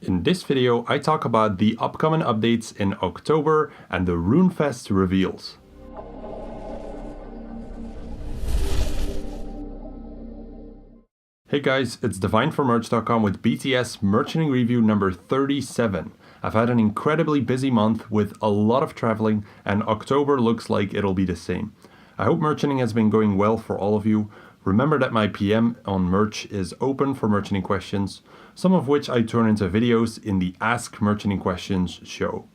In this video, I talk about the upcoming updates in October and the Runefest reveals. Hey guys, it's Divine from Merch.com with BTS Merchanting Review number 37. I've had an incredibly busy month with a lot of traveling, and October looks like it'll be the same. I hope merchanting has been going well for all of you. Remember that my PM on merch is open for merchanting questions, some of which I turn into videos in the Ask Merchanting Questions show.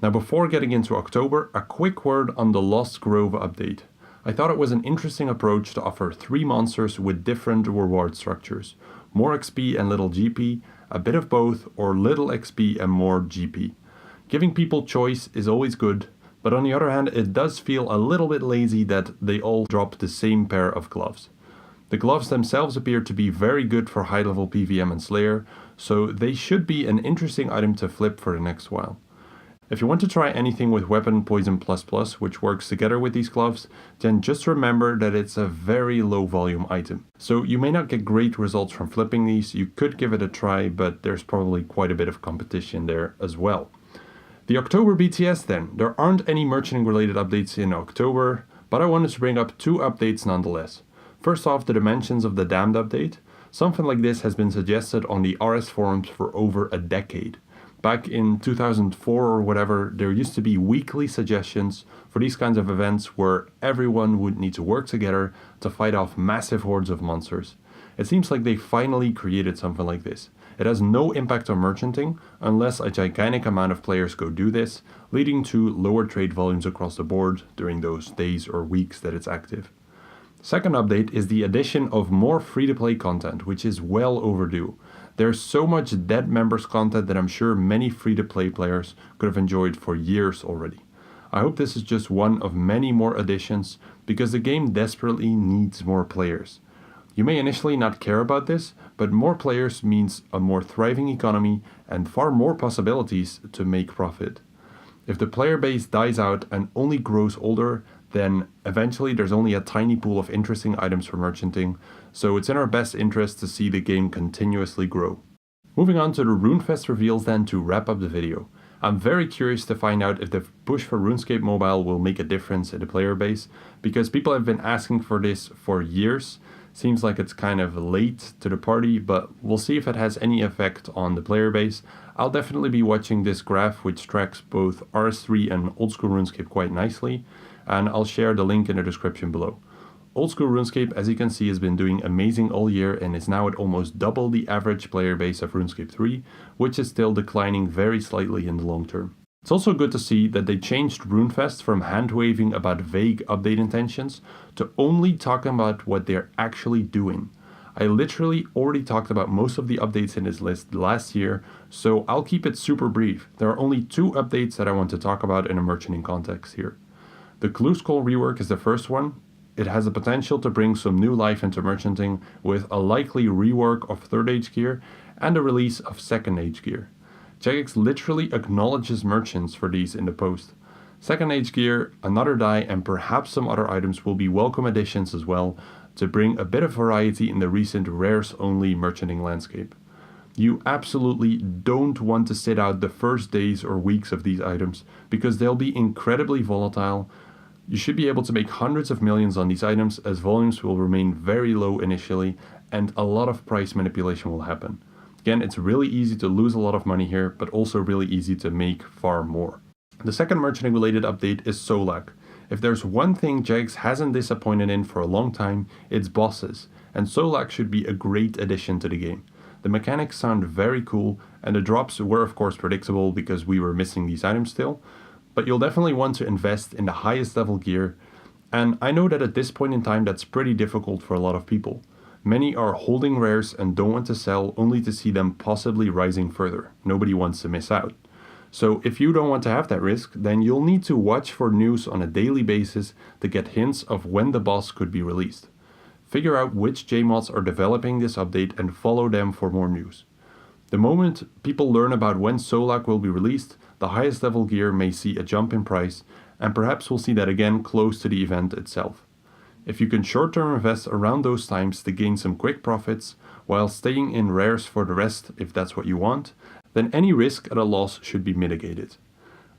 Now before getting into October, a quick word on the Lost Grove update. I thought it was an interesting approach to offer 3 monsters with different reward structures. More XP and little GP, a bit of both, or little XP and more GP. Giving people choice is always good, but on the other hand it does feel a little bit lazy that they all drop the same pair of gloves. The gloves themselves appear to be very good for high level PVM and Slayer, so they should be an interesting item to flip for the next while. If you want to try anything with Weapon Poison++, which works together with these gloves, then just remember that it's a very low volume item. So you may not get great results from flipping these, you could give it a try, but there's probably quite a bit of competition there as well. The October BTS then. There aren't any merchanting related updates in October, but I wanted to bring up 2 updates nonetheless. First off, the Dimensions of the Damned update. Something like this has been suggested on the RS forums for over a decade. Back in 2004 or whatever, there used to be weekly suggestions for these kinds of events where everyone would need to work together to fight off massive hordes of monsters. It seems like they finally created something like this. It has no impact on merchanting unless a gigantic amount of players go do this, leading to lower trade volumes across the board during those days or weeks that it's active. Second update is the addition of more free-to-play content, which is well overdue. There's so much dead members content that I'm sure many free-to-play players could have enjoyed for years already. I hope this is just one of many more additions because the game desperately needs more players. You may initially not care about this, but more players means a more thriving economy and far more possibilities to make profit. If the player base dies out and only grows older, then eventually there's only a tiny pool of interesting items for merchanting, so it's in our best interest to see the game continuously grow. Moving on to the Runefest reveals then to wrap up the video. I'm very curious to find out if the push for RuneScape Mobile will make a difference in the player base, because people have been asking for this for years. Seems like it's kind of late to the party, but we'll see if it has any effect on the player base. I'll definitely be watching this graph, which tracks both RS3 and old school RuneScape quite nicely, and I'll share the link in the description below. Old school RuneScape, as you can see, has been doing amazing all year and is now at almost double the average player base of RuneScape 3, which is still declining very slightly in the long term. It's also good to see that they changed Runefest from hand-waving about vague update intentions to only talking about what they're actually doing. I literally already talked about most of the updates in this list last year, so I'll keep it super brief. There are only 2 updates that I want to talk about in a merchanting context here. The Clue Skull rework is the first one. It has the potential to bring some new life into merchanting with a likely rework of 3rd Age gear and a release of 2nd Age gear. Jagex literally acknowledges merchants for these in the post. 2nd Age gear, another die, and perhaps some other items will be welcome additions as well to bring a bit of variety in the recent rares only merchanting landscape. You absolutely don't want to sit out the first days or weeks of these items because they'll be incredibly volatile. You should be able to make hundreds of millions on these items as volumes will remain very low initially and a lot of price manipulation will happen. Again, it's really easy to lose a lot of money here, but also really easy to make far more. The second merchanting related update is Solak. If there's one thing Jagex hasn't disappointed in for a long time, it's bosses, and Solak should be a great addition to the game. The mechanics sound very cool, and the drops were of course predictable because we were missing these items still, but you'll definitely want to invest in the highest level gear, and I know that at this point in time that's pretty difficult for a lot of people. Many are holding rares and don't want to sell only to see them possibly rising further. Nobody wants to miss out. So if you don't want to have that risk, then you'll need to watch for news on a daily basis to get hints of when the boss could be released. Figure out which JMods are developing this update and follow them for more news. The moment people learn about when Solak will be released, the highest level gear may see a jump in price, and perhaps we'll see that again close to the event itself. If you can short-term invest around those times to gain some quick profits, while staying in rares for the rest if that's what you want, then any risk at a loss should be mitigated.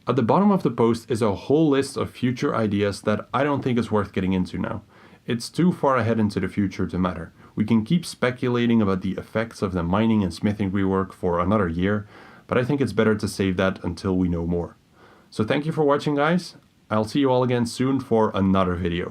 At the bottom of the post is a whole list of future ideas that I don't think is worth getting into now. It's too far ahead into the future to matter. We can keep speculating about the effects of the mining and smithing rework for another year, but I think it's better to save that until we know more. So thank you for watching, guys. I'll see you all again soon for another video.